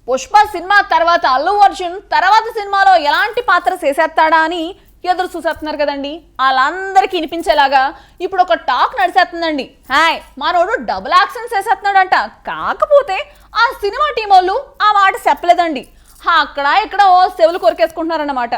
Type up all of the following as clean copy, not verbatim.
Pushpa cinema తర్వాత అల్లు అర్జున్ తర్వాత సినిమాలో ఎలాంటి పాత్ర చేసేస్తాడా అని ఎదురు చూసేస్తున్నారు కదండి. వాళ్ళందరికీ వినిపించేలాగా ఇప్పుడు ఒక టాక్ నడిచేస్తుందండి. హాయ్ మనోడు డబుల్ యాక్షన్ చేసేస్తున్నాడంట. కాకపోతే ఆ సినిమా టీం వాళ్ళు ఆ మాట చెప్పలేదండి. అక్కడ ఇక్కడ ఓ చెవులు కొరికేసుకుంటున్నారన్నమాట.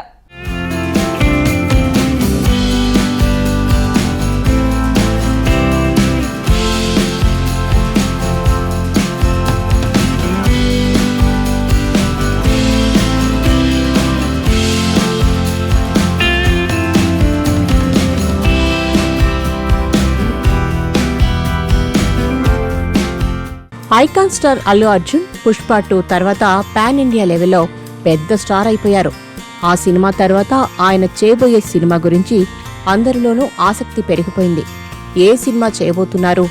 ఐకాన్ స్టార్ అల్లు అర్జున్ పుష్ప 2 తర్వాత పాన్ ఇండియా లెవెల్లో పెద్ద స్టార్ అయిపోయారు. ఆ సినిమా తర్వాత ఆయన చేయబోయే సినిమా గురించి అందరిలోనూ ఆసక్తి పెరిగిపోయింది. ఏ సినిమా చేయబోతున్నారు,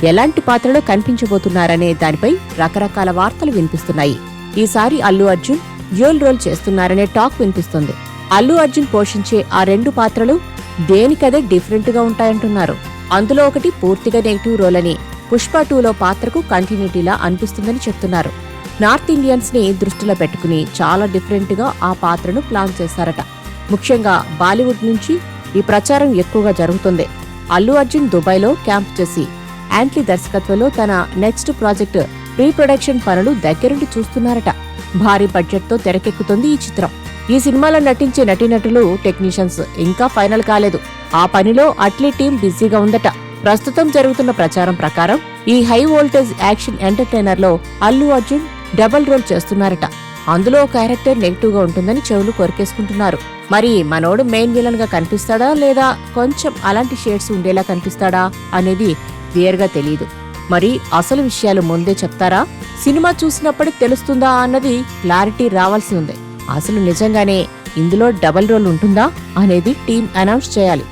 ఎలాంటి పాత్రలో కనిపించబోతున్నారనే దానిపై రకరకాల వార్తలు వినిపిస్తున్నాయి. ఈసారి అల్లు అర్జున్ డ్యూయల్ రోల్ చేస్తున్నారనే టాక్ వినిపిస్తుంది. అల్లు అర్జున్ పోషించే ఆ 2 పాత్రలు దేనికదే డిఫరెంట్ గా ఉంటాయంటున్నారు. అందులో ఒకటి పూర్తిగా నెగిటివ్ రోల్ అని, పుష్ప 2లో పాత్రకు కంటిన్యూటీలా అనిపిస్తుందని చెప్తున్నారు. నార్త్ ఇండియన్స్ ని దృష్టిలో పెట్టుకుని చాలా డిఫరెంట్ గా ఆ పాత్రను ప్లాన్ చేశారట. ముఖ్యంగా బాలీవుడ్ నుంచి ఈ ప్రచారం ఎక్కువగా జరుగుతుంది. అల్లు అర్జున్ దుబాయ్లో క్యాంప్ చేసి యాంట్లీ దర్శకత్వంలో తన నెక్స్ట్ ప్రాజెక్ట్ ప్రీ ప్రొడక్షన్ పనులు దగ్గరుండి చూస్తున్నారట. భారీ బడ్జెట్ తో తెరకెక్కుతుంది ఈ చిత్రం. ఈ సినిమాలో నటించే నటీనటులు, టెక్నీషియన్స్ ఇంకా ఫైనల్ కాలేదు. ఆ పనిలో అట్లీ టీం బిజీగా ఉందట. ప్రస్తుతం జరుగుతున్న ప్రచారం ప్రకారం ఈ హై వోల్టేజ్ యాక్షన్ ఎంటర్టైనర్ లో అల్లు అర్జున్ డబుల్ రోల్ చేస్తున్నారట. అందులో క్యారెక్టర్ నెగిటివ్ గా ఉంటుందని చెవులు కొరికేసుకుంటున్నారు. మరి మనోడు మెయిన్ విలన్ గా కనిపిస్తాడా లేదా కొంచెం అలాంటి షేడ్స్ ఉండేలా కనిపిస్తాడా అనేది క్లియర్ గా తెలియదు. మరి అసలు విషయాలు ముందే చెప్తారా, సినిమా చూసినప్పుడే తెలుస్తుందా అన్నది క్లారిటీ రావాల్సి ఉంది. అసలు నిజంగానే ఇందులో డబుల్ రోల్ ఉంటుందా అనేది టీం అనౌన్స్ చేయాలి.